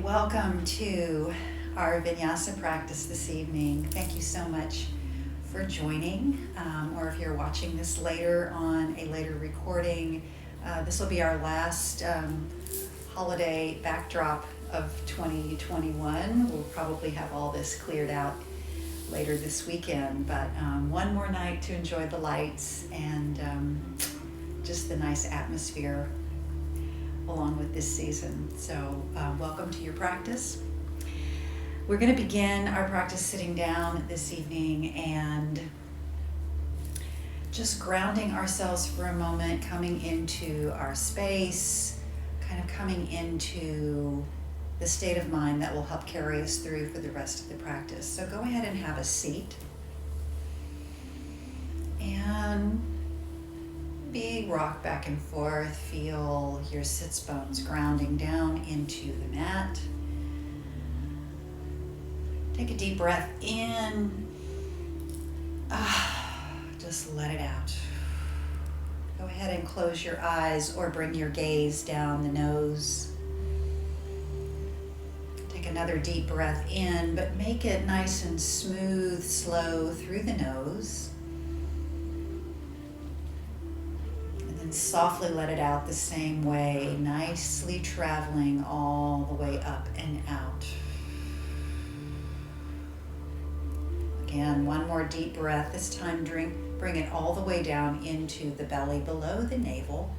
Welcome to our Vinyasa practice this evening. Thank you so much for joining, or if you're watching this later on a later recording, this will be our last holiday backdrop of 2021. We'll probably have all this cleared out later this weekend, but one more night to enjoy the lights and just the nice atmosphere along with this season. So welcome to your practice. We're going to begin our practice sitting down this evening and just grounding ourselves for a moment, coming into our space, kind of coming into the state of mind that will help carry us through for the rest of the practice. So go ahead and have a seat and rock back and forth. Feel your sits bones grounding down into the mat. Take a deep breath in. Just let it out. Go ahead and close your eyes or bring your gaze down the nose. Take another deep breath in, but make it nice and smooth, slow through the nose. Softly let it out the same way, nicely traveling all the way up and out. Again, one more deep breath. This time bring it all the way down into the belly below the navel.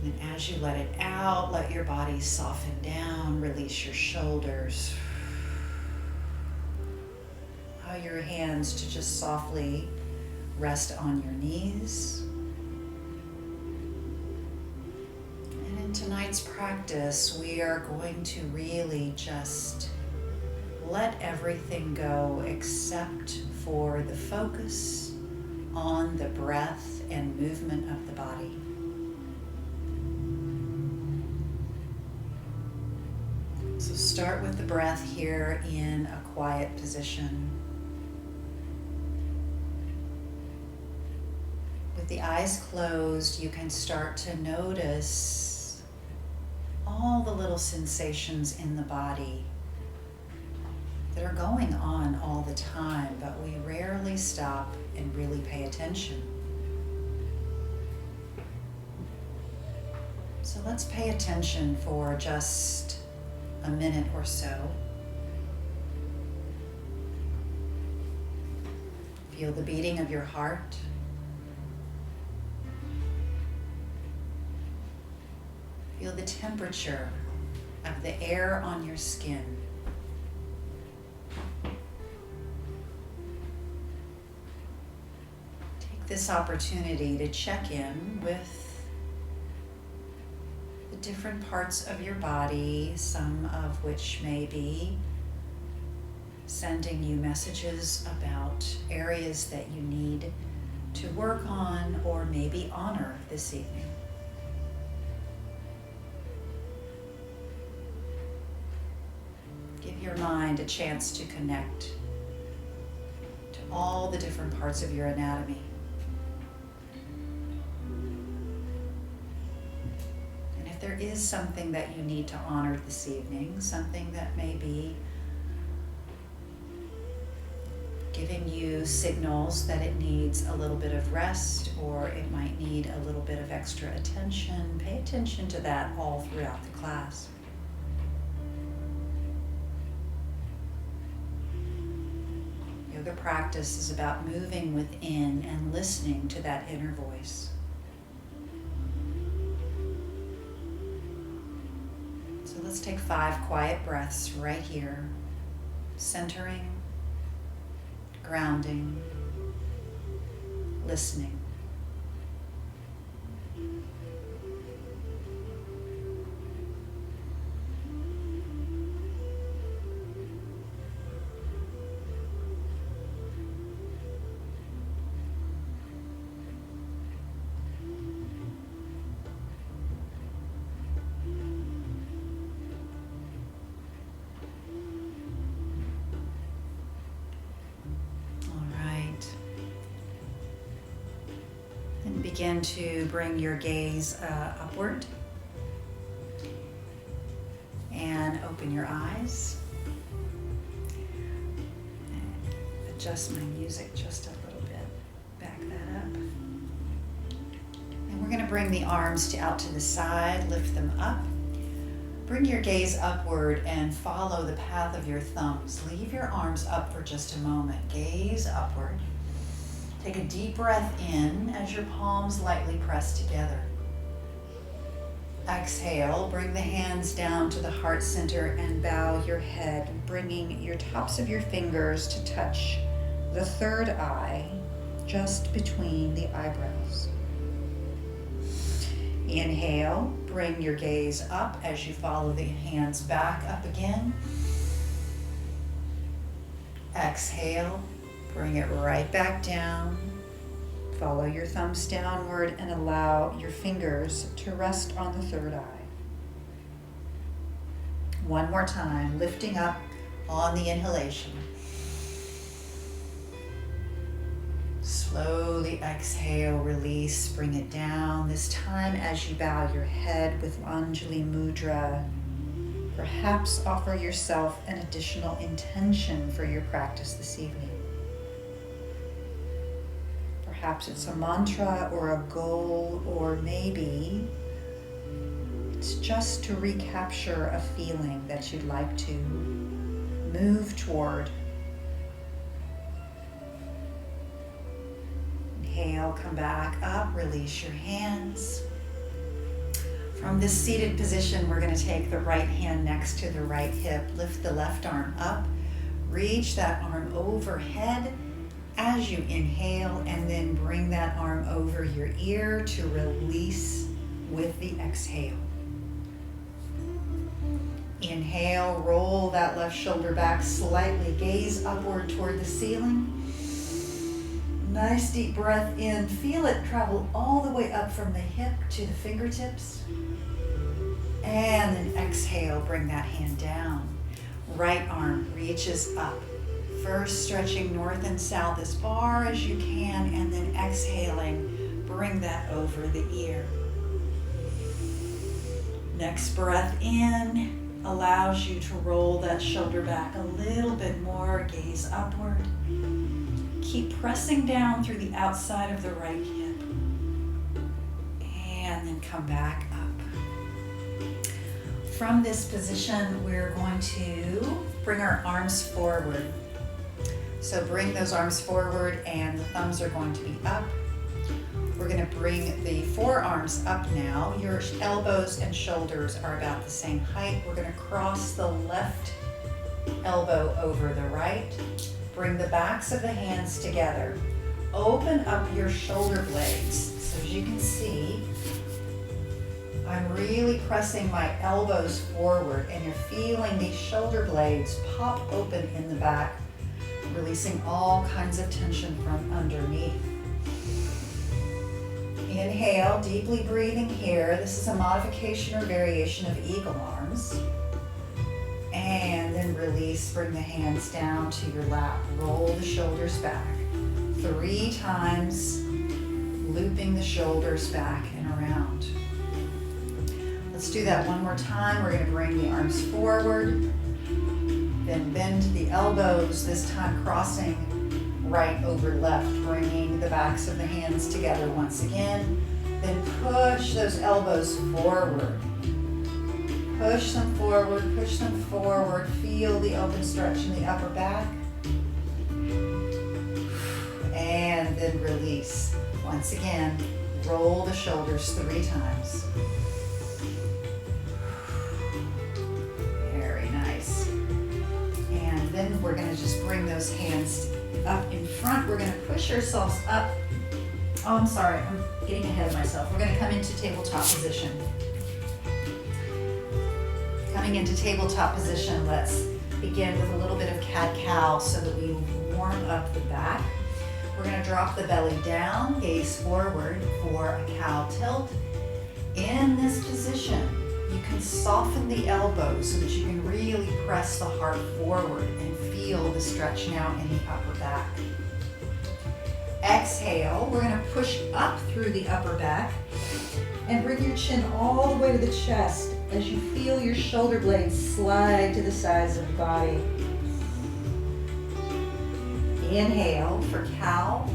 And then as you let it out, let your body soften down, release your shoulders. Allow your hands to just softly rest on your knees. And in tonight's practice, we are going to really just let everything go except for the focus on the breath and movement of the body. So start with the breath here in a quiet position. With the eyes closed, you can start to notice all the little sensations in the body that are going on all the time, but we rarely stop and really pay attention. So let's pay attention for just a minute or so. Feel the beating of your heart. Feel the temperature of the air on your skin. Take this opportunity to check in with the different parts of your body, some of which may be sending you messages about areas that you need to work on or maybe honor this evening. Give your mind a chance to connect to all the different parts of your anatomy. And if there is something that you need to honor this evening, something that may be giving you signals that it needs a little bit of rest or it might need a little bit of extra attention, pay attention to that all throughout the class. Yoga practice is about moving within and listening to that inner voice. So let's take 5 quiet breaths right here, centering, grounding, listening. begin to bring your gaze upward and open your eyes. And adjust my music just a little bit. Back that up. And we're going to bring the arms out to the side, lift them up. Bring your gaze upward and follow the path of your thumbs. Leave your arms up for just a moment. Gaze upward. Take a deep breath in as your palms lightly press together. Exhale, bring the hands down to the heart center and bow your head, bringing your tops of your fingers to touch the third eye, just between the eyebrows. Inhale, bring your gaze up as you follow the hands back up again. Exhale, bring it right back down. Follow your thumbs downward and allow your fingers to rest on the third eye. One more time, lifting up on the inhalation. Slowly exhale, release, bring it down. This time as you bow your head with Anjali Mudra, perhaps offer yourself an additional intention for your practice this evening. Perhaps it's a mantra or a goal, or maybe it's just to recapture a feeling that you'd like to move toward. Inhale, come back up, release your hands. From this seated position, we're going to take the right hand next to the right hip, lift the left arm up, reach that arm overhead as you inhale, and then bring that arm over your ear to release with the exhale. Inhale, roll that left shoulder back slightly, gaze upward toward the ceiling. Nice deep breath in, feel it travel all the way up from the hip to the fingertips. And then exhale, bring that hand down. Right arm reaches up. First stretching north and south as far as you can, and then exhaling, bring that over the ear. Next breath in allows you to roll that shoulder back a little bit more, gaze upward. Keep pressing down through the outside of the right hip. And then come back up. From this position, we're going to bring our arms forward. So bring those arms forward and the thumbs are going to be up. We're going to bring the forearms up now. Your elbows and shoulders are about the same height. We're going to cross the left elbow over the right. Bring the backs of the hands together. Open up your shoulder blades. So as you can see, I'm really pressing my elbows forward, and you're feeling these shoulder blades pop open in the back, releasing all kinds of tension from underneath. Inhale, deeply breathing here. This is a modification or variation of eagle arms. And then release, bring the hands down to your lap. Roll the shoulders back. 3 times, looping the shoulders back and around. Let's do that one more time. We're going to bring the arms forward. Then bend the elbows, this time crossing right over left, bringing the backs of the hands together once again. Then push those elbows forward. Push them forward, feel the open stretch in the upper back. And then release. Once again, roll the shoulders 3 times. Very nice. And then we're gonna just bring those hands up in front. We're gonna push ourselves up. Oh, I'm sorry, I'm getting ahead of myself. We're gonna come into tabletop position. Coming into tabletop position, let's begin with a little bit of cat-cow so that we warm up the back. We're going to drop the belly down, gaze forward for a cow tilt. In this position, you can soften the elbows so that you can really press the heart forward and feel the stretch now in the upper back. Exhale, we're gonna push up through the upper back and bring your chin all the way to the chest as you feel your shoulder blades slide to the sides of the body. Inhale for cow.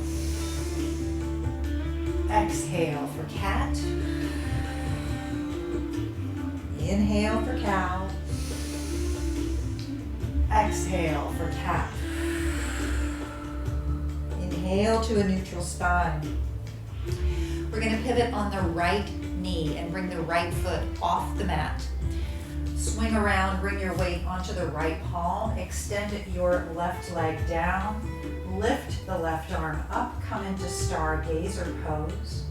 Exhale for cat. Inhale for cow. Exhale for cat. Inhale to a neutral spine. We're going to pivot on the right knee and bring the right foot off the mat. Swing around, bring your weight onto the right palm, extend your left leg down, lift the left arm up, come into stargazer pose.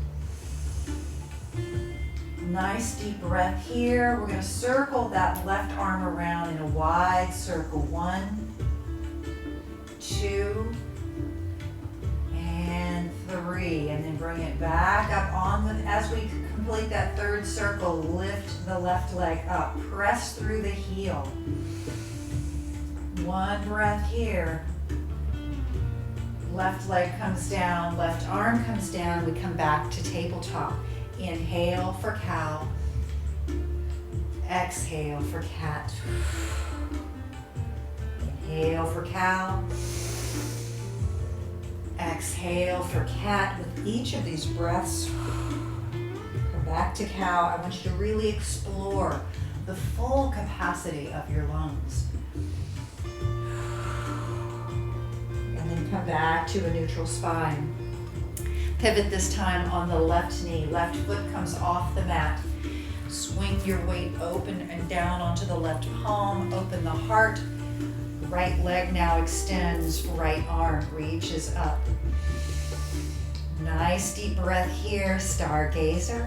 Nice deep breath here. We're going to circle that left arm around in a wide circle. 1, 2, and 3. And then bring it back up on the, as we complete that third circle, lift the left leg up. Press through the heel. 1 breath here. Left leg comes down, left arm comes down. We come back to tabletop. Inhale for cow. Exhale for cat. Inhale for cow. Exhale for cat. With each of these breaths, come back to cow. I want you to really explore the full capacity of your lungs. And then come back to a neutral spine. Pivot this time on the left knee. Left foot comes off the mat. Swing your weight open and down onto the left palm. Open the heart. Right leg now extends. Right arm reaches up. Nice deep breath here. Stargazer.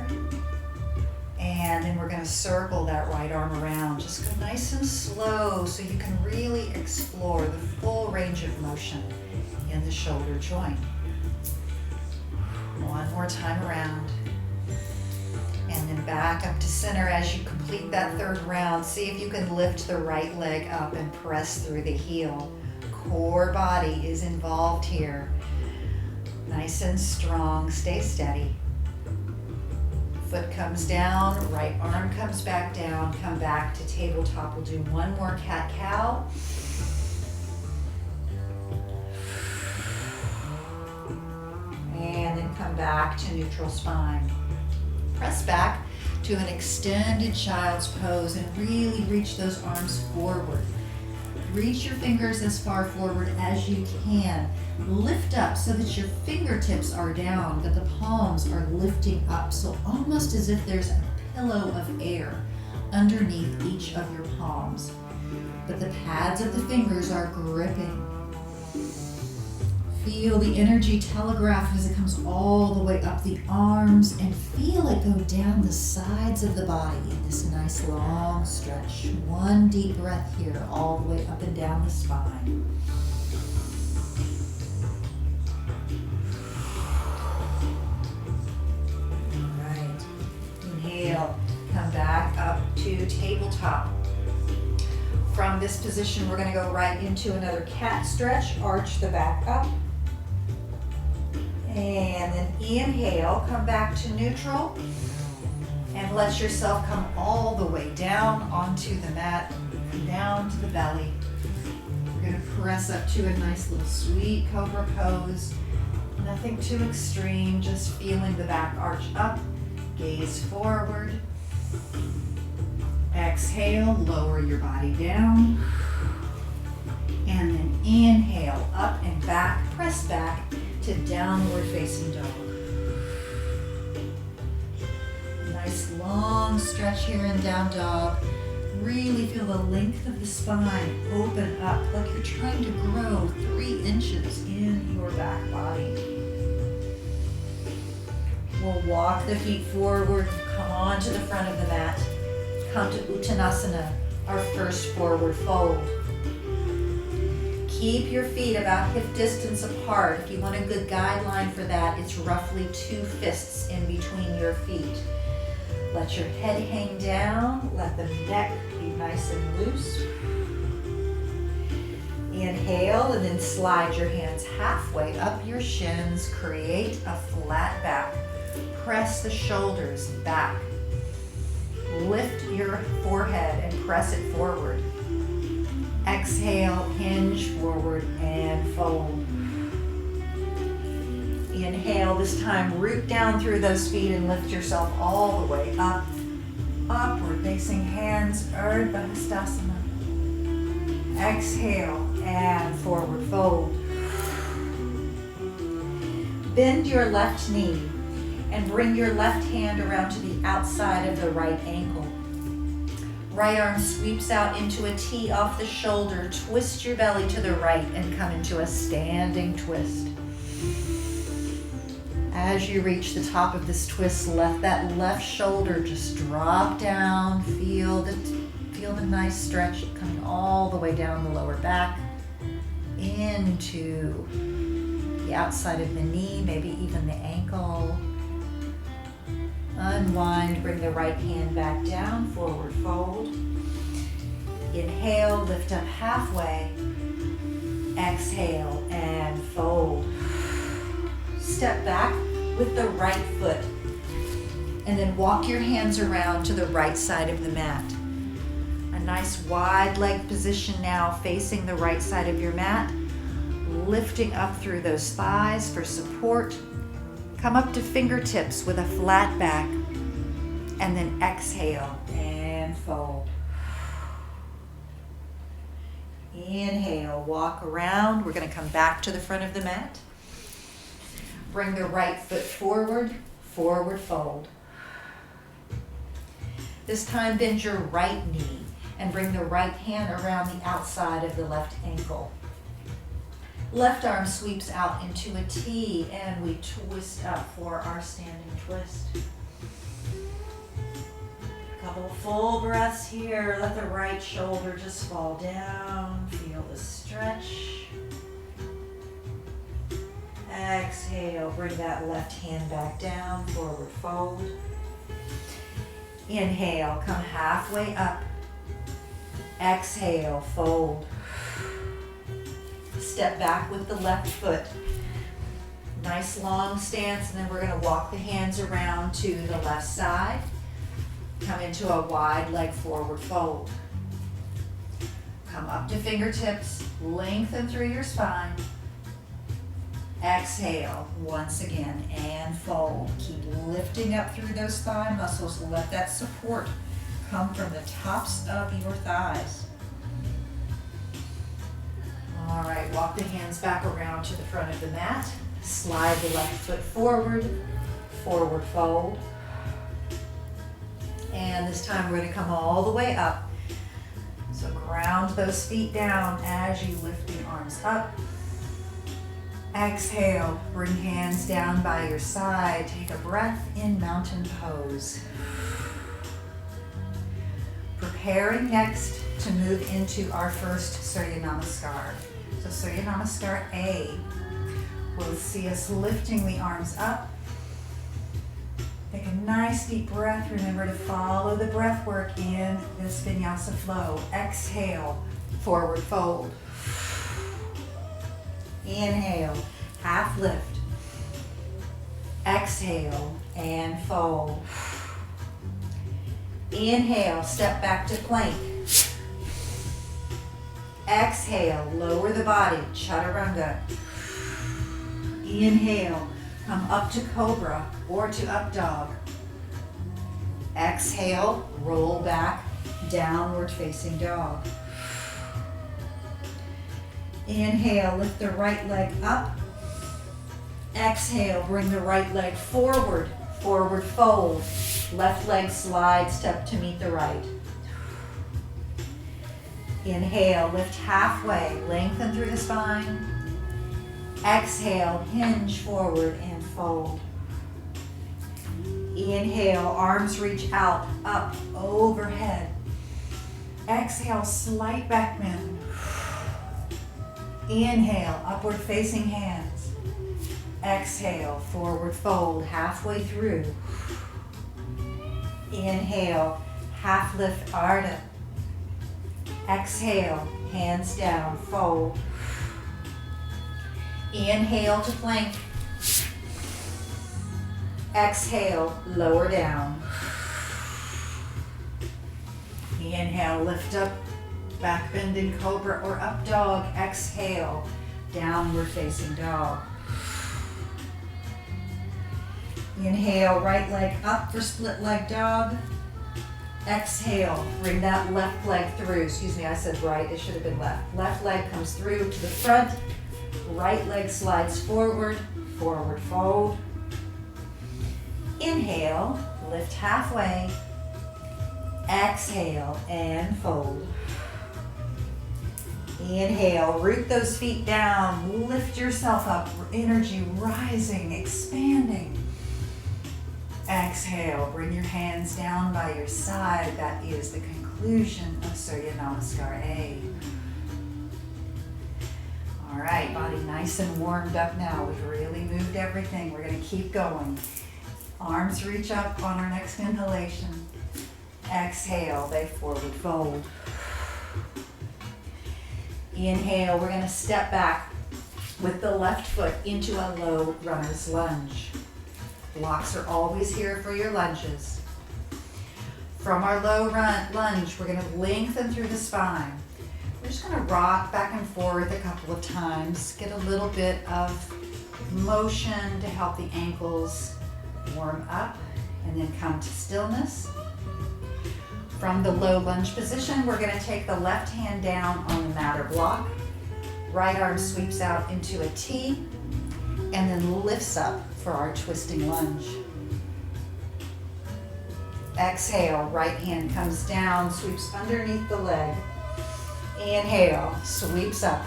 And then we're going to circle that right arm around. Just go nice and slow so you can really explore the full range of motion in the shoulder joint. One more time around. And then back up to center as you complete that third round. See if you can lift the right leg up and press through the heel. Core body is involved here. Nice and strong. Stay steady. Foot comes down, right arm comes back down, come back to tabletop. We'll do one more cat-cow. And then come back to neutral spine. Press back to an extended child's pose and really reach those arms forward. Reach your fingers as far forward as you can. Lift up so that your fingertips are down, but the palms are lifting up. So almost as if there's a pillow of air underneath each of your palms. But the pads of the fingers are gripping. Feel the energy telegraph as it comes all the way up the arms and feel it go down the sides of the body in this nice long stretch. One deep breath here, all the way up and down the spine. All right, inhale, come back up to tabletop. From this position, we're going to go right into another cat stretch. Arch the back up. And then inhale, come back to neutral. And let yourself come all the way down onto the mat, down to the belly. We're going to press up to a nice little sweet cobra pose. Nothing too extreme, just feeling the back arch up. Gaze forward. Exhale, lower your body down. And then inhale, up and back, press back to downward facing dog. Nice long stretch here in down dog. Really feel the length of the spine open up like you're trying to grow 3 inches in your back body. We'll walk the feet forward, come on to the front of the mat. Come to Uttanasana, our first forward fold. Keep your feet about hip distance apart. If you want a good guideline for that, it's roughly 2 fists in between your feet. Let your head hang down. Let the neck be nice and loose. Inhale and then slide your hands halfway up your shins. Create a flat back. Press the shoulders back. Lift your forehead and press it forward. Exhale, hinge forward and fold. Inhale, this time root down through those feet and lift yourself all the way up. Upward facing hands, Urdhva Hastasana. Exhale and forward fold. Bend your left knee and bring your left hand around to the outside of the right ankle. Right arm sweeps out into a T off the shoulder. Twist your belly to the right and come into a standing twist. As you reach the top of this twist, let that left shoulder just drop down. Feel the nice stretch coming all the way down the lower back into the outside of the knee, maybe even the ankle. Unwind, bring the right hand back down, forward fold. Inhale, lift up halfway. Exhale and fold. Step back with the right foot and then walk your hands around to the right side of the mat. A nice wide leg position now facing the right side of your mat. Lifting up through those thighs for support. Come up to fingertips with a flat back and then exhale and fold. Inhale, walk around. We're going to come back to the front of the mat. Bring the right foot forward, forward fold. This time bend your right knee and bring the right hand around the outside of the left ankle. Left arm sweeps out into a T and we twist up for our standing twist. Couple full breaths here. Let the right shoulder just fall down. Feel the stretch. Exhale, bring that left hand back down, forward fold. Inhale, come halfway up. Exhale, fold. Step back with the left foot. Nice long stance, and then we're going to walk the hands around to the left side. Come into a wide leg forward fold. Come up to fingertips, lengthen through your spine. Exhale once again and fold. Keep lifting up through those thigh muscles. Let that support come from the tops of your thighs. All right, walk the hands back around to the front of the mat. Slide the left foot forward, forward fold. And this time we're going to come all the way up. So ground those feet down as you lift the arms up. Exhale, bring hands down by your side. Take a breath in mountain pose. Preparing next to move into our first Surya Namaskar. So Surya Namaskar A will see us lifting the arms up. Take a nice deep breath. Remember to follow the breath work in this Vinyasa Flow. Exhale, forward fold. Inhale, half lift. Exhale and fold. Inhale, step back to plank. Exhale, lower the body, chaturanga. Inhale, come up to cobra or to up dog. Exhale, roll back, downward facing dog. Inhale, lift the right leg up. Exhale, bring the right leg forward, forward fold. Left leg slides, step to meet the right. Inhale, lift halfway, lengthen through the spine. Exhale, hinge forward and fold. Inhale, arms reach out, up, overhead. Exhale, slight back bend. Inhale, upward facing hands. Exhale, forward fold, halfway through. Inhale, half lift Ardha. Exhale, hands down, fold. Inhale to plank. Exhale, lower down. Inhale, lift up, back bend in cobra or up dog. Exhale, downward facing dog. Inhale, right leg up for split leg dog. Exhale, bring that left leg through. Excuse me, I said right, it should have been left. Left leg comes through to the front. Right leg slides forward, forward fold. Inhale, lift halfway. Exhale and fold. Inhale, root those feet down, lift yourself up, energy rising, expanding. Exhale, bring your hands down by your side. That is the conclusion of Surya Namaskar A. All right, body nice and warmed up now. We've really moved everything. We're going to keep going. Arms reach up on our next inhalation. Exhale, they forward fold. Inhale, we're going to step back with the left foot into a low runner's lunge. Blocks are always here for your lunges. From our low lunge, we're going to lengthen through the spine. We're just going to rock back and forth a couple of times, get a little bit of motion to help the ankles warm up, and then come to stillness. From the low lunge position, we're going to take the left hand down on the mat or block. Right arm sweeps out into a T, and then lifts up for our twisting lunge. Exhale, right hand comes down, sweeps underneath the leg. Inhale, sweeps up.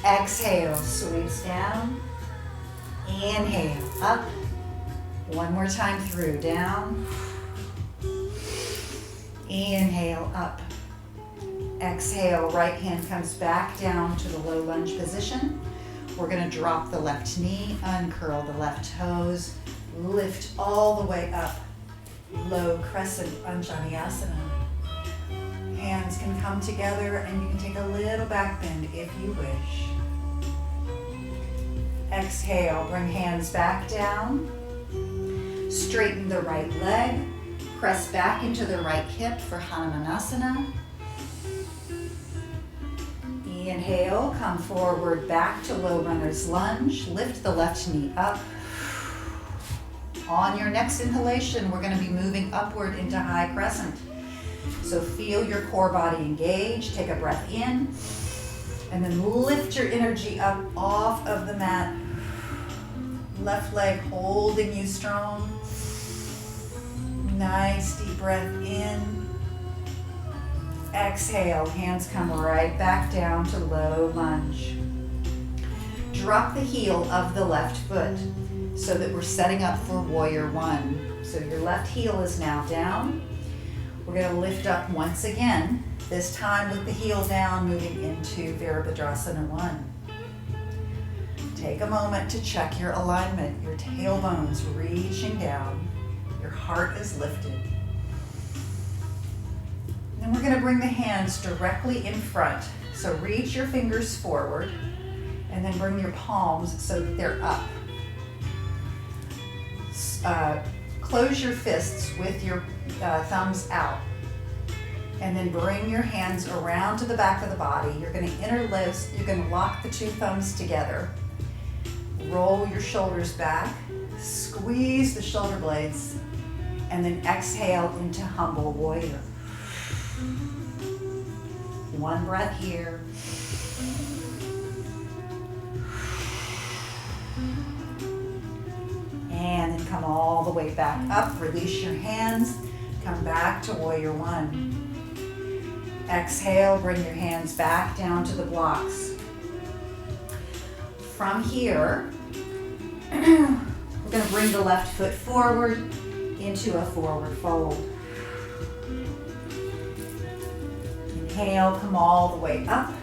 Exhale, sweeps down. Inhale, up. One more time through, down. Inhale, up. Exhale, right hand comes back down to the low lunge position. We're going to drop the left knee, uncurl the left toes, lift all the way up. Low crescent Anjaneyasana. Hands can come together and you can take a little back bend if you wish. Exhale, bring hands back down. Straighten the right leg. Press back into the right hip for Hanumanasana. Inhale, come forward back to low runner's lunge. Lift the left knee up. On your next inhalation, we're going to be moving upward into high crescent. So feel your core body engage. Take a breath in. And then lift your energy up off of the mat. Left leg holding you strong. Nice deep breath in. Exhale, hands come right back down to low lunge. Drop the heel of the left foot so that we're setting up for warrior one. So your left heel is now down. We're going to lift up once again, this time with the heel down, moving into Virabhadrasana 1. Take a moment to check your alignment, your tailbone's reaching down, your heart is lifted. Then we're going to bring the hands directly in front. So reach your fingers forward and then bring your palms so that they're up. Close your fists with your thumbs out. And then bring your hands around to the back of the body. You're going to interlace, you're going to lock the two thumbs together. Roll your shoulders back. Squeeze the shoulder blades. And then exhale into humble warrior. One breath here. And then come all the way back up. Release your hands. Come back to warrior one. Exhale, bring your hands back down to the blocks. From here, we're going to bring the left foot forward into a forward fold. Inhale, come all the way up.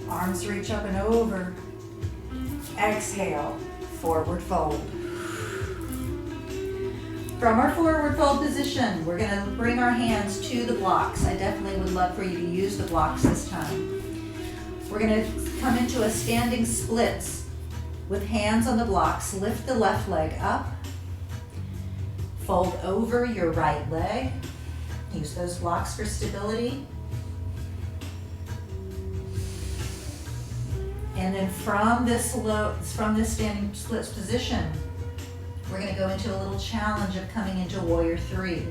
Arms reach up and over. Exhale, forward fold. From our forward fold position, we're going to bring our hands to the blocks. I definitely would love for you to use the blocks this time. We're going to come into a standing splits with hands on the blocks. Lift the left leg up. Fold over your right leg. Use those blocks for stability. And then from this standing splits position, we're going to go into a little challenge of coming into warrior three.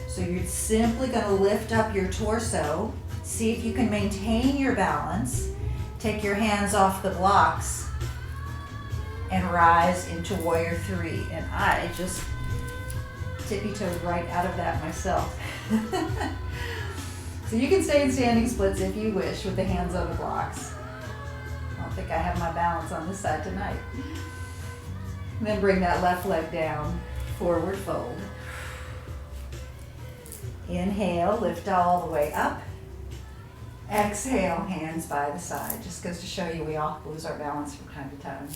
So you're simply going to lift up your torso. See if you can maintain your balance. Take your hands off the blocks and rise into warrior three. And I just tippy-toed right out of that myself. So you can stay in standing splits if you wish with the hands on the blocks. I don't think I have my balance on this side tonight. And then bring that left leg down, forward fold. Inhale, lift all the way up. Exhale, hands by the side. Just goes to show you we all lose our balance from time to time.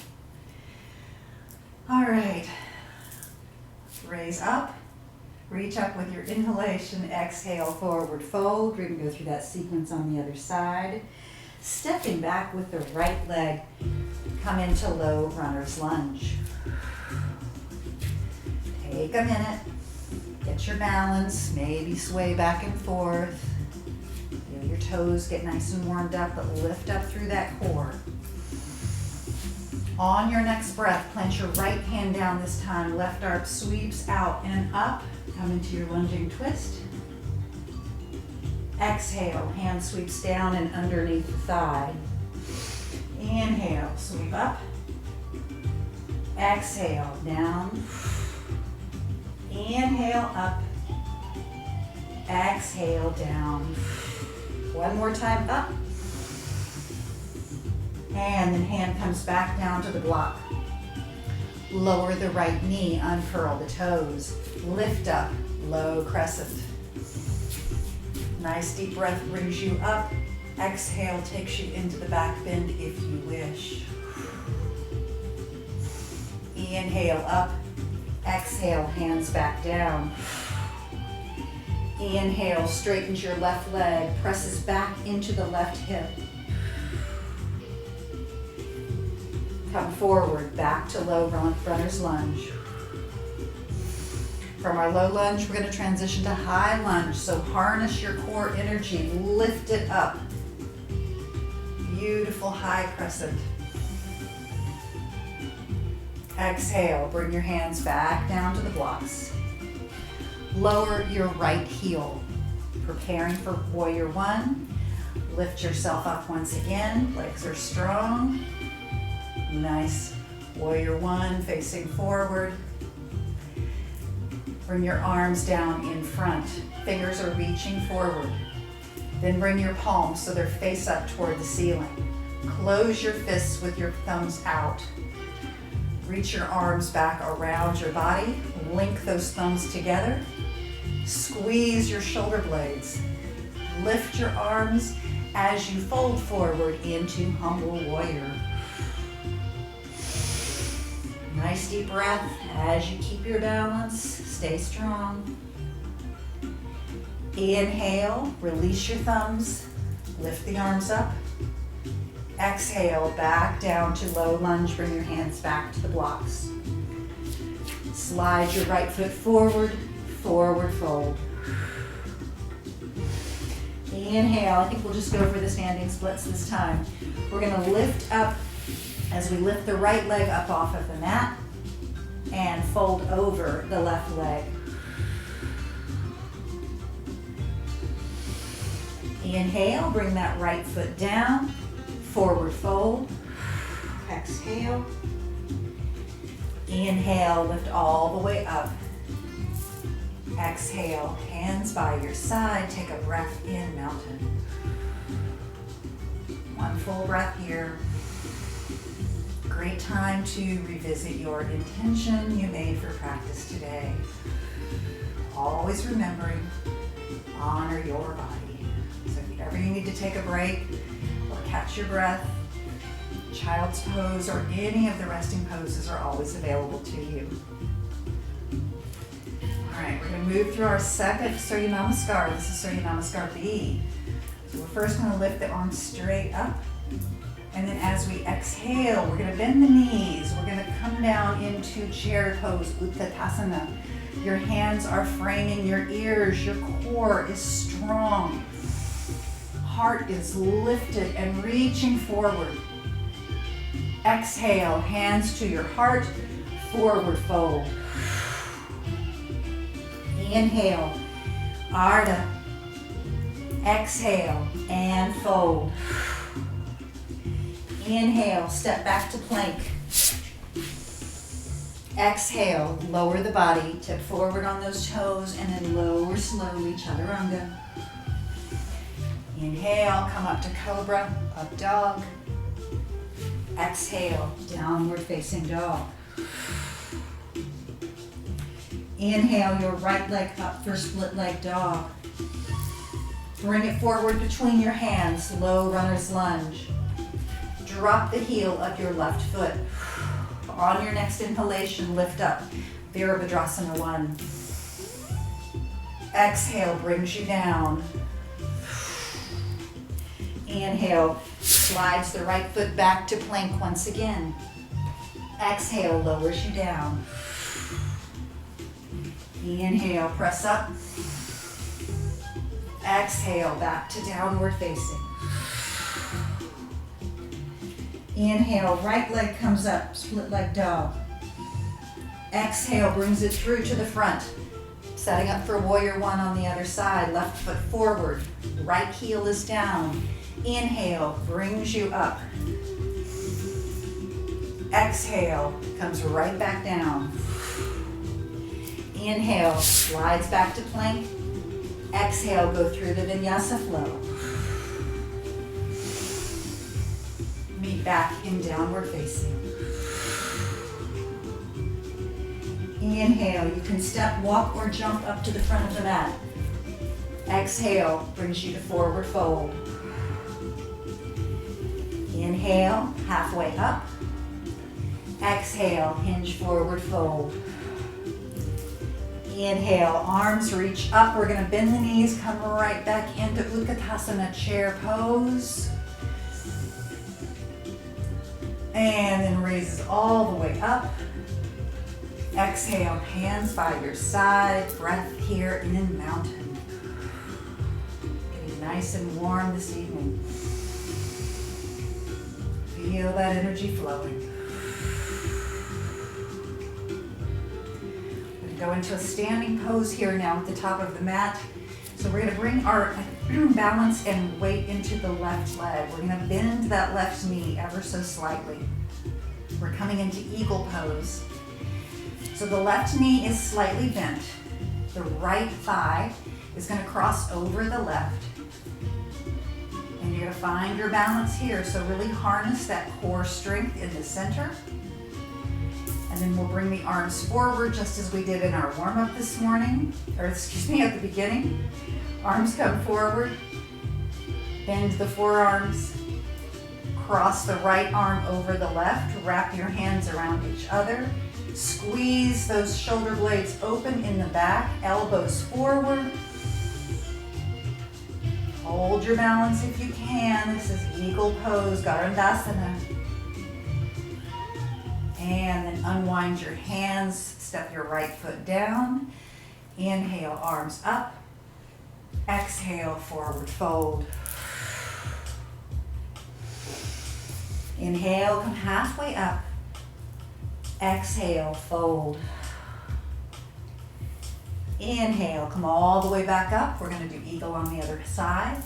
All right. Raise up. Reach up with your inhalation. Exhale, forward fold. We're going to go through that sequence on the other side. Stepping back with the right leg. Come into low runner's lunge. Take a minute. Get your balance. Maybe sway back and forth. Feel your toes get nice and warmed up, but lift up through that core. On your next breath, plant your right hand down this time. Left arm sweeps out and up. Come into your lunging twist. Exhale, hand sweeps down and underneath the thigh. Inhale, sweep up. Exhale, down. Inhale, up. Exhale, down. One more time, up. And then hand comes back down to the block. Lower the right knee, uncurl the toes. Lift up, low crescent. Nice deep breath brings you up. Exhale takes you into the back bend if you wish. Inhale up. Exhale, hands back down. Inhale, straightens your left leg, presses back into the left hip. Come forward, back to low runner's lunge. From our low lunge, we're going to transition to high lunge. So harness your core energy, lift it up. Beautiful high crescent. Exhale, bring your hands back down to the blocks. Lower your right heel. Preparing for warrior one. Lift yourself up once again. Legs are strong. Nice. Warrior one, facing forward. Bring your arms down in front. Fingers are reaching forward. Then bring your palms so they're face up toward the ceiling. Close your fists with your thumbs out. Reach your arms back around your body. Link those thumbs together. Squeeze your shoulder blades. Lift your arms as you fold forward into humble warrior. Nice deep breath as you keep your balance. Stay strong. Inhale, release your thumbs. Lift the arms up. Exhale, back down to low lunge. Bring your hands back to the blocks. Slide your right foot forward, forward fold. Inhale, I think we'll just go for the standing splits this time. We're going to lift up as we lift the right leg up off of the mat and fold over the left leg. Inhale, bring that right foot down, forward fold. Exhale. Inhale, lift all the way up. Exhale, hands by your side. Take a breath in, mountain. One full breath here. Great time to revisit your intention you made for practice today. Always remembering, honor your body. So if ever you need to take a break or catch your breath, child's pose or any of the resting poses are always available to you. right, we're going to move through our second Surya Namaskar. This is Surya Namaskar B. So we're first going to lift the arms straight up. And then as we exhale, we're going to bend the knees. We're going to come down into chair pose, Utkatasana. Your hands are framing your ears. Your core is strong. Heart is lifted and reaching forward. Exhale, hands to your heart, forward fold. Inhale, Ardha. Exhale and fold. Inhale, step back to plank. Exhale, lower the body, tip forward on those toes, and then lower slowly, Chaturanga. Inhale, come up to Cobra, up dog. Exhale, downward facing dog. Inhale, your right leg up for split leg dog. Bring it forward between your hands, low runner's lunge. Drop the heel of your left foot. On your next inhalation, lift up, Virabhadrasana 1. Exhale, brings you down. Inhale, slides the right foot back to plank once again. Exhale, lowers you down. Inhale, press up. Exhale, back to downward facing. Inhale, right leg comes up, split leg dog. Exhale, brings it through to the front. Setting up for warrior 1 on the other side. Left foot forward, right heel is down. Inhale, brings you up. Exhale, comes right back down. Inhale, slides back to plank. Exhale, go through the Vinyasa Flow. Meet back in downward facing. Inhale, you can step, walk, or jump up to the front of the mat. Exhale, brings you to forward fold. Inhale, halfway up. Exhale, hinge forward fold. Inhale, arms reach up. We're going to bend the knees, come right back into Utkatasana chair pose. And then raises all the way up. Exhale, hands by your side. Breath here in mountain. Getting nice and warm this evening. Feel that energy flowing. We're going to go into a standing pose here now at the top of the mat. So we're going to bring our balance and weight into the left leg. We're going to bend that left knee ever so slightly. We're coming into eagle pose. So the left knee is slightly bent. The right thigh is going to cross over the left. And you're going to find your balance here. So really harness that core strength in the center. And then we'll bring the arms forward just as we did in our warm-up this morning, or excuse me, at the beginning. Arms come forward, bend the forearms, cross the right arm over the left, wrap your hands around each other, squeeze those shoulder blades open in the back, elbows forward. Hold your balance if you can. This is eagle pose, Garandasana. And then unwind your hands, step your right foot down. Inhale, arms up. Exhale, forward fold. Inhale, come halfway up. Exhale, fold. Inhale, come all the way back up. We're going to do eagle on the other side.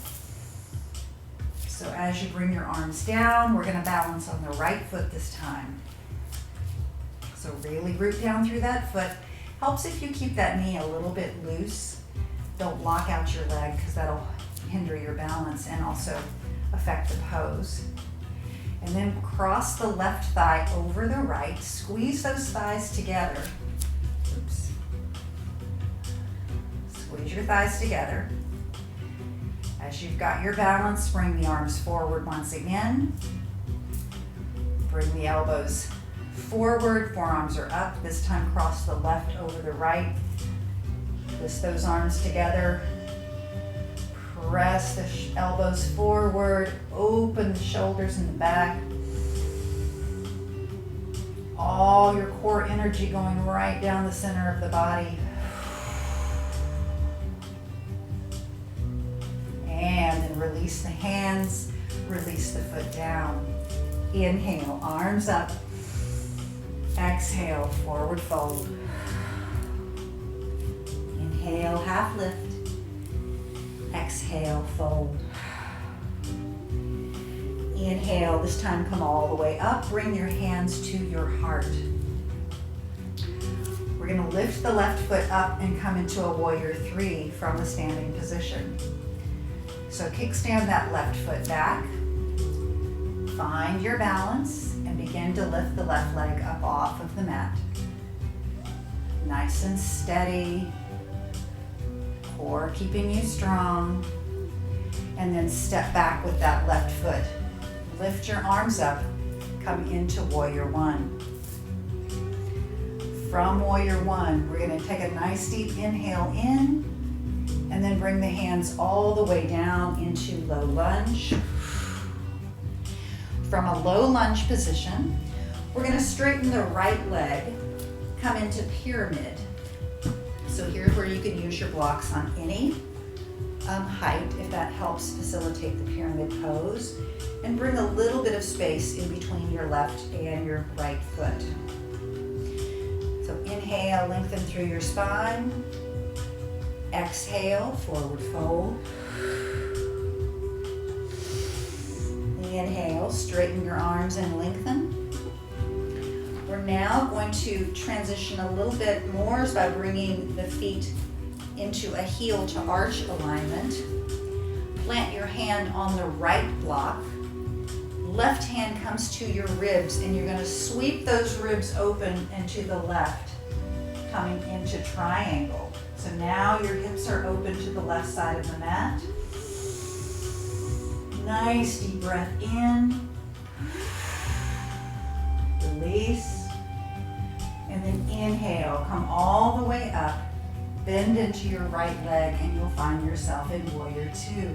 So as you bring your arms down, we're going to balance on the right foot this time. So really root down through that foot. Helps if you keep that knee a little bit loose. Don't lock out your leg because that'll hinder your balance and also affect the pose. And then cross the left thigh over the right. Squeeze those thighs together. Oops. Squeeze your thighs together. As you've got your balance, bring the arms forward once again. Bring the elbows forward, forearms are up. This time cross the left over the right. Twist those arms together. Press the elbows forward. Open the shoulders and the back. All your core energy going right down the center of the body. And then release the hands, release the foot down. Inhale, arms up. Exhale, forward fold. Inhale, half lift. Exhale, fold. Inhale, this time come all the way up. Bring your hands to your heart. We're going to lift the left foot up and come into a warrior three from the standing position. So kickstand that left foot back. Find your balance and begin to lift the left leg up off of the mat. Nice and steady. Core keeping you strong. And then step back with that left foot. Lift your arms up. Come into warrior one. From warrior one, we're going to take a nice deep inhale in. And then bring the hands all the way down into low lunge. From a low lunge position, we're going to straighten the right leg, come into pyramid. So here's where you can use your blocks on any height if that helps facilitate the pyramid pose. And bring a little bit of space in between your left and your right foot. So inhale, lengthen through your spine. Exhale, forward fold. Inhale, straighten your arms and lengthen. We're now going to transition a little bit more by bringing the feet into a heel to arch alignment. Plant your hand on the right block. Left hand comes to your ribs and you're going to sweep those ribs open and to the left, coming into triangle. So now your hips are open to the left side of the mat. Nice deep breath in. Release. And then inhale, come all the way up. Bend into your right leg and you'll find yourself in warrior two.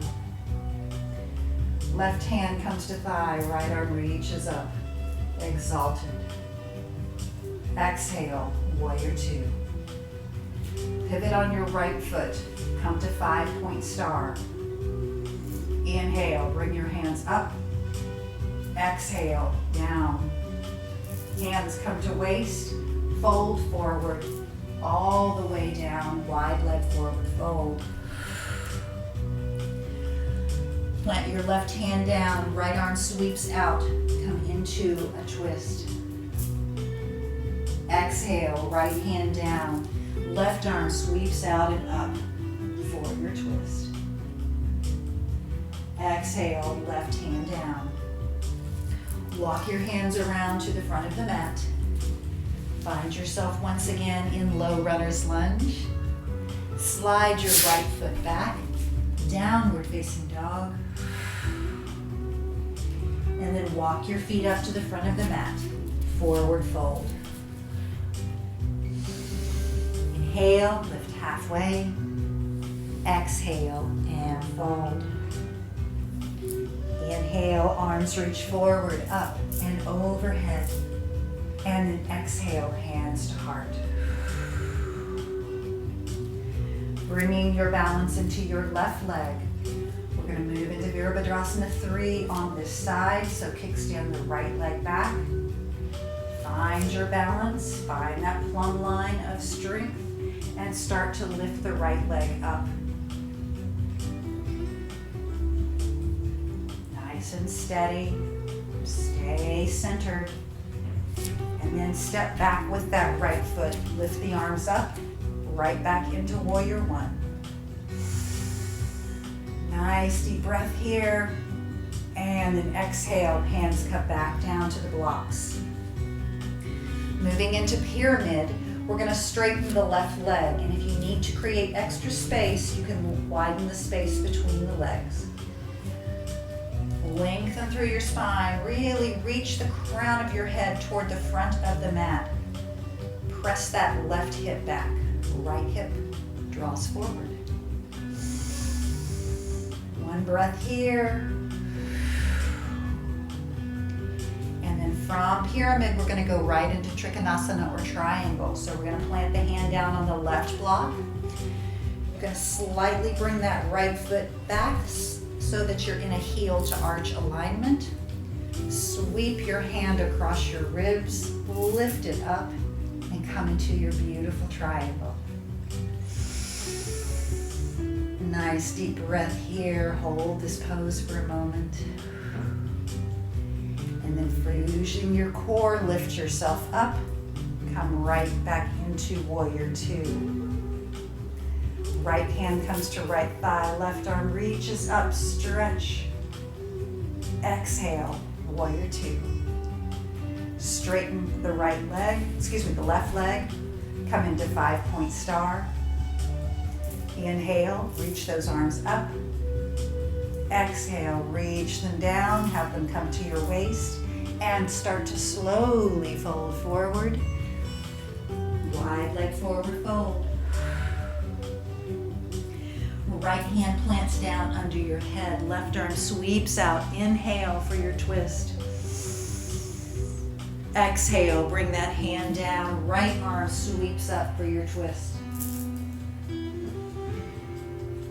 Left hand comes to thigh, right arm reaches up. Exalted. Exhale, warrior two. Pivot on your right foot. Come to 5-point star. Inhale, bring your hands up. Exhale, down. Hands come to waist. Fold forward, all the way down. Wide leg forward fold. Plant your left hand down. Right arm sweeps out. Come into a twist. Exhale, right hand down. Left arm sweeps out and up for your twist. Exhale, left hand down. Walk your hands around to the front of the mat. Find yourself once again in low runner's lunge. Slide your right foot back, downward facing dog. And then walk your feet up to the front of the mat, forward fold. Inhale, lift halfway. Exhale and fold. Inhale, arms reach forward, up and overhead. And then exhale, hands to heart. Bringing your balance into your left leg. We're going to move into Virabhadrasana 3 on this side. So kickstand the right leg back. Find your balance. Find that plumb line of strength. And start to lift the right leg up. Nice and steady. Stay centered. And then step back with that right foot. Lift the arms up. Right back into warrior one. Nice deep breath here. And then exhale, hands come back down to the blocks. Moving into pyramid, we're going to straighten the left leg. And if you need to create extra space, you can widen the space between the legs. Lengthen through your spine. Really reach the crown of your head toward the front of the mat. Press that left hip back. Right hip draws forward. One breath here. And then from pyramid, we're going to go right into Trikonasana or triangle. So we're going to plant the hand down on the left block. You're going to slightly bring that right foot back so that you're in a heel to arch alignment. Sweep your hand across your ribs, lift it up, and come into your beautiful triangle. Nice deep breath here. Hold this pose for a moment. And then for using your core, lift yourself up. Come right back into warrior two. Right hand comes to right thigh. Left arm reaches up, stretch. Exhale, warrior two. Straighten the the left leg. Come into 5-point star. Inhale, reach those arms up. Exhale, reach them down, have them come to your waist, and start to slowly fold forward. Wide leg forward fold. Right hand plants down under your head. Left arm sweeps out. Inhale for your twist. Exhale, bring that hand down. Right arm sweeps up for your twist.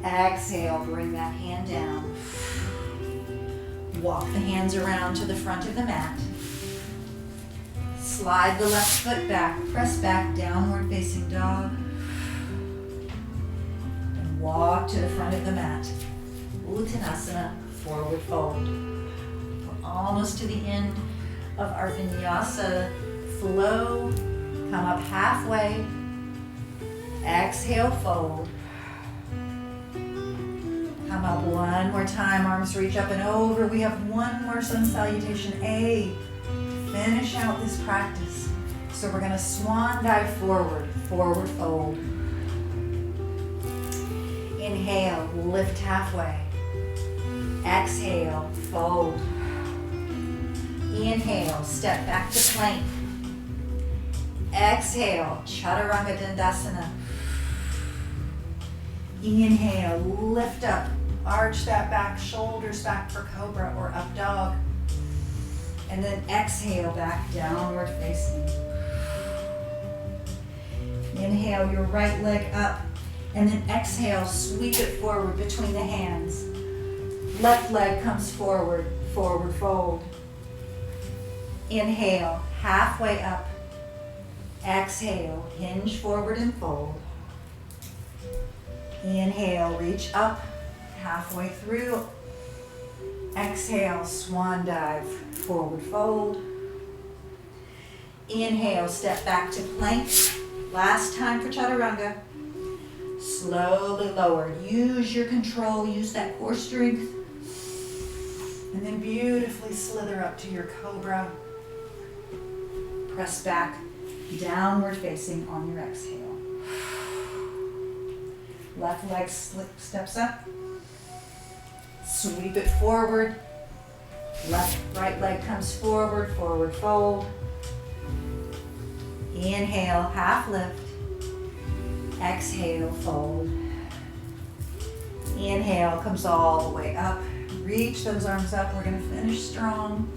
Exhale, bring that hand down. Walk the hands around to the front of the mat. Slide the left foot back, press back, downward facing dog. And walk to the front of the mat. Uttanasana, forward fold. We're almost to the end of our Vinyasa Flow. Come up halfway. Exhale, fold. Come up one more time, arms reach up and over. We have one more sun salutation, A. Finish out this practice. So we're gonna swan dive forward, forward fold. Inhale, lift halfway. Exhale, fold. Inhale, step back to plank. Exhale, Chaturanga Dandasana. Inhale, lift up. Arch that back, shoulders back for cobra or up dog. And then exhale, back downward facing. Inhale your right leg up. And then exhale, sweep it forward between the hands. Left leg comes forward, forward fold. Inhale, halfway up. Exhale, hinge forward and fold. Inhale, reach up. Halfway through. Exhale, swan dive, forward fold. Inhale, step back to plank. Last time for Chaturanga. Slowly lower. Use your control, use that core strength. And then beautifully slither up to your cobra. Press back, downward facing on your exhale. Left leg steps up. Sweep it forward. Right leg comes forward, forward fold. Inhale, half lift. Exhale, fold. Inhale comes all the way up. Reach those arms up. We're going to finish strong.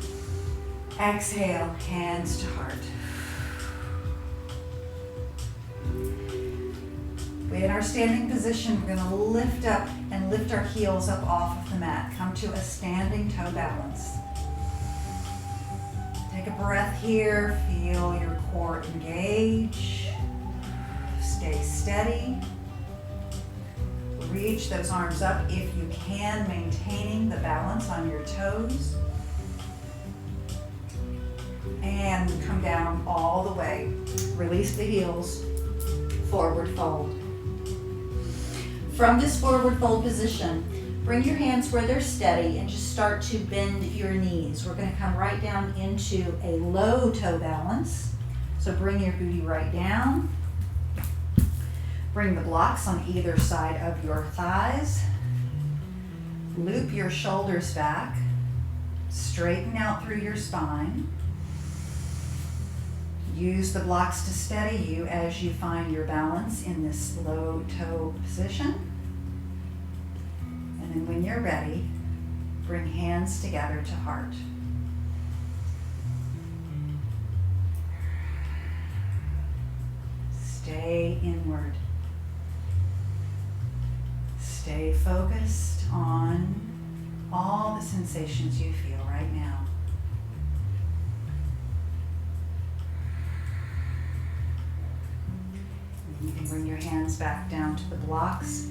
Exhale, hands to heart. In our standing position, we're going to lift up and lift our heels up off of the mat. Come to a standing toe balance. Take a breath here. Feel your core engage. Stay steady. Reach those arms up if you can, maintaining the balance on your toes. And come down all the way. Release the heels. Forward fold. From this forward fold position, bring your hands where they're steady and just start to bend your knees. We're going to come right down into a low toe balance. So bring your booty right down. Bring the blocks on either side of your thighs. Loop your shoulders back. Straighten out through your spine. Use the blocks to steady you as you find your balance in this low toe position. And then when you're ready, bring hands together to heart. Stay inward. Stay focused on all the sensations you feel right now. And you can bring your hands back down to the blocks.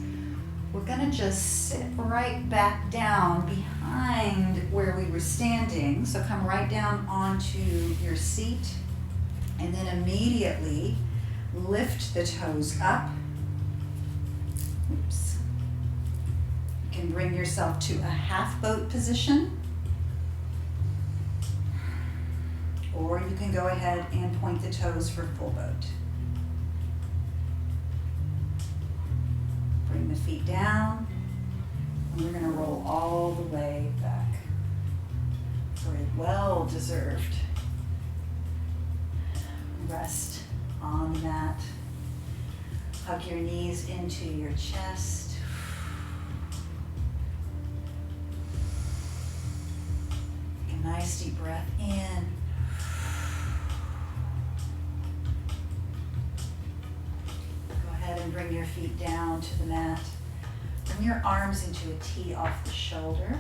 We're going to just sit right back down behind where we were standing. So come right down onto your seat and then immediately lift the toes up. Oops. You can bring yourself to a half boat position, or you can go ahead and point the toes for full boat. Bring the feet down, and we're going to roll all the way back for a well-deserved rest on the mat. Hug your knees into your chest. Take a nice deep breath in. Go ahead and bring your feet down to the mat. Bring your arms into a T off the shoulder.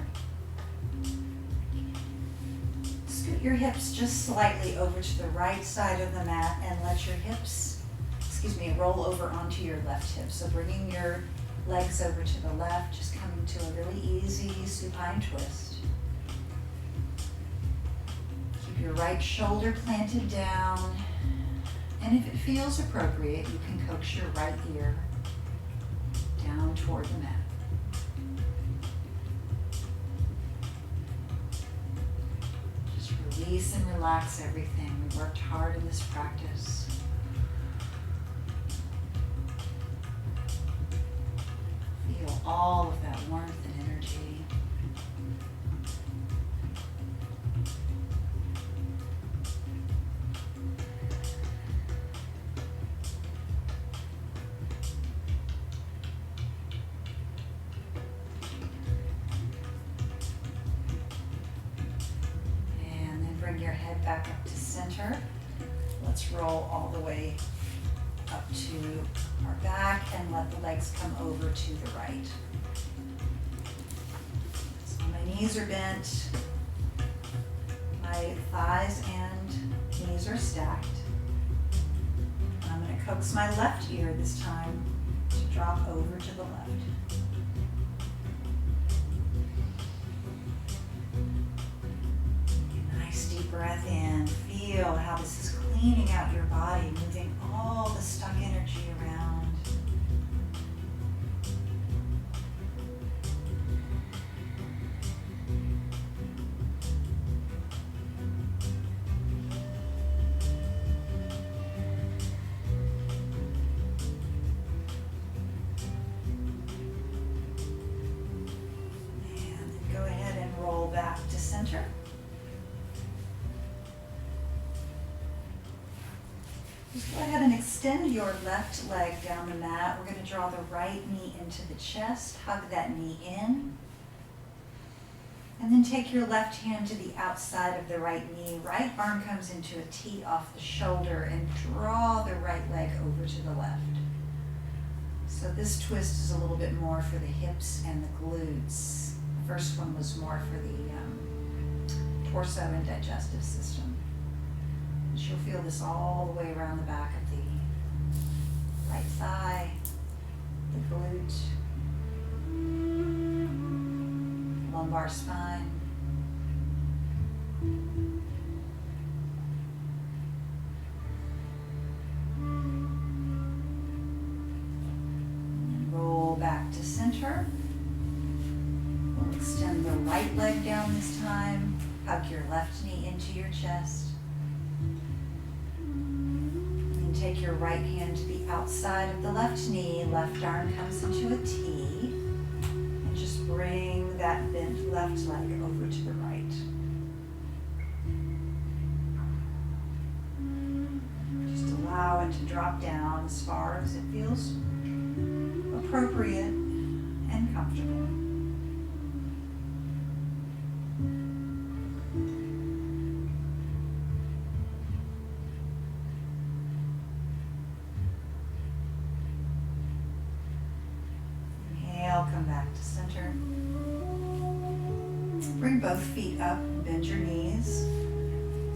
Scoot your hips just slightly over to the right side of the mat and let your hips, roll over onto your left hip. So bringing your legs over to the left, just coming to a really easy supine twist. Keep your right shoulder planted down. And if it feels appropriate, you can coax your right ear down toward the mat. Just release and relax everything. We worked hard in this practice. Feel all of that warmth and energy. And then bring your head back up to center. Let's roll all the way up to our back and let the legs come over to the right. So my knees are bent, my thighs and knees are stacked. I'm going to coax my left ear this time to drop over to the left. Take a nice deep breath in. Feel how this is cleaning out your body, moving all the stuck energy around. And then go ahead and roll back to center. Just go ahead and extend your left leg down the mat. We're going to draw the right knee into the chest, hug that knee in. And then take your left hand to the outside of the right knee. Right arm comes into a T off the shoulder and draw the right leg over to the left. So this twist is a little bit more for the hips and the glutes. The first one was more for the torso and digestive system. You'll feel this all the way around the back of the right thigh, the glute, lumbar spine. And roll back to center. We'll extend the right leg down this time. Hug your left knee into your chest. Take your right hand to the outside of the left knee, left arm comes into a T, and just bring that bent left leg over to the right. going to drop down as far as it feels appropriate and comfortable. Inhale, come back to center. Bring both feet up, bend your knees.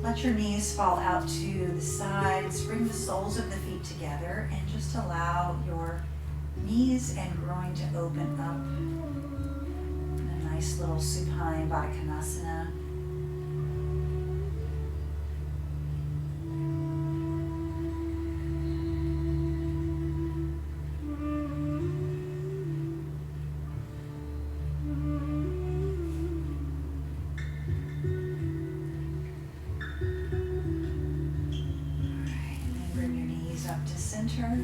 Let your knees fall out to the sides. Bring the soles of the feet together and just allow your knees and groin to open up in a nice little supine Baddha Konasana. Up to center.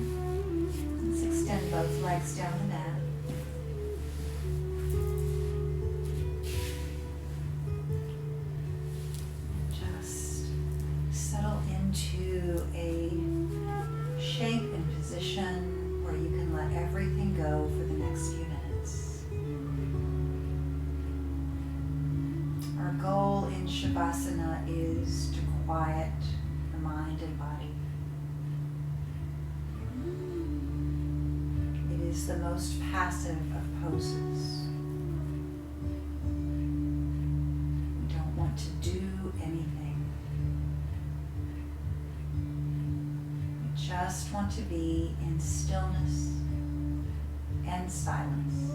Let's extend both legs down the mat. And just settle into a shape and position where you can let everything go for the next few minutes. Our goal in Shavasana is to quiet the mind and body. Is the most passive of poses. We don't want to do anything. We just want to be in stillness and silence.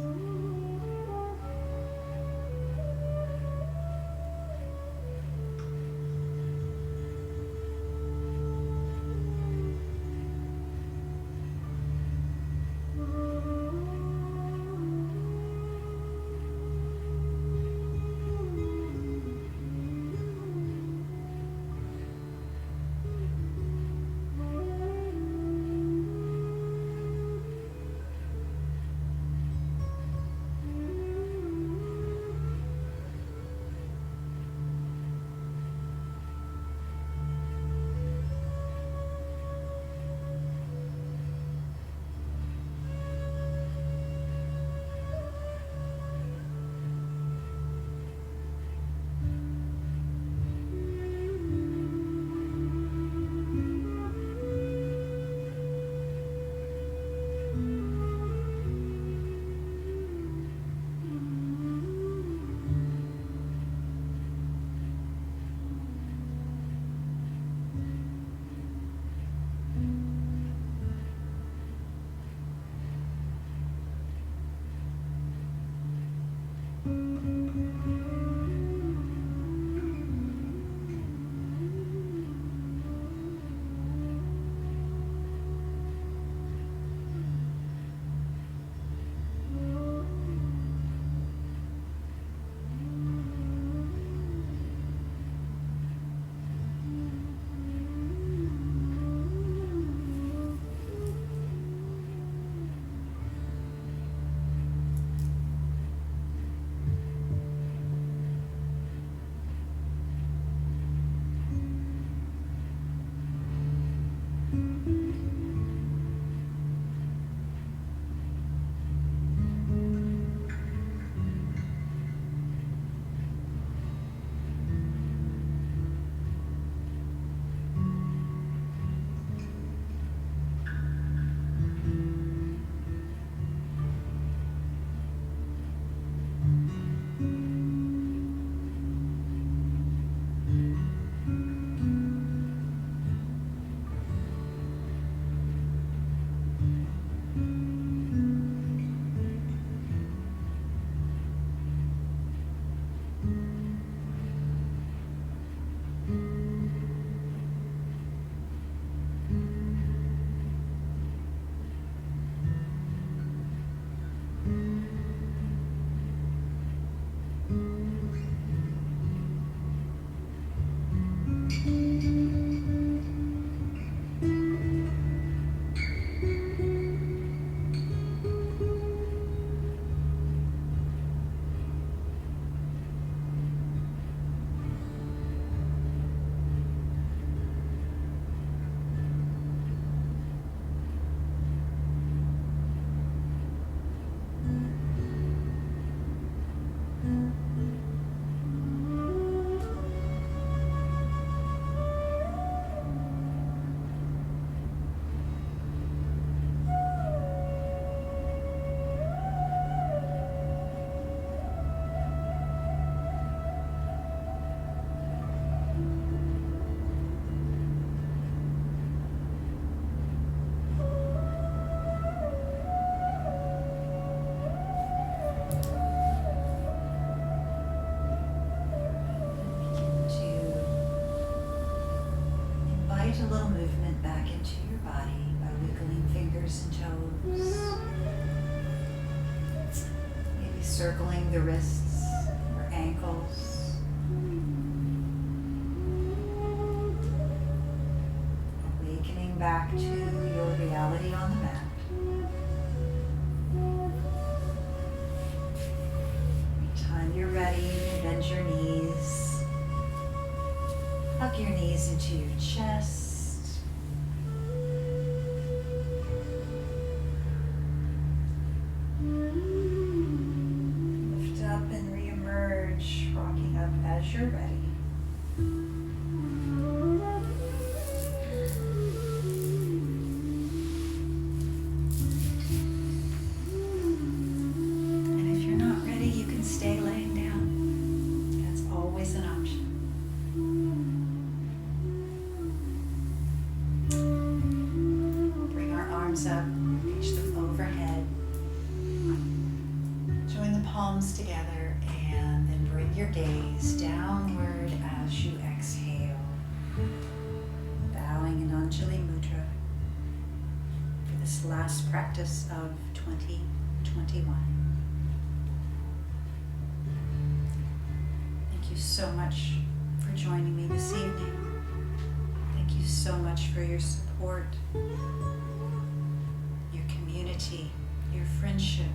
invite a little movement back into your body by wiggling fingers and toes. Maybe circling the wrists or ankles. Awakening back to your reality on the mat. Anytime you're ready, bend your knees. Hug your knees into your chest. Lift up and re-emerge, rocking up as you're ready. And if you're not ready, you can stay laying down. That's always an option. Up, reach them overhead. Join the palms together and then bring your gaze downward as you exhale. Bowing in Anjali Mudra for this last practice of 2021. Thank you so much for joining me this evening. Thank you so much for your support, your friendship,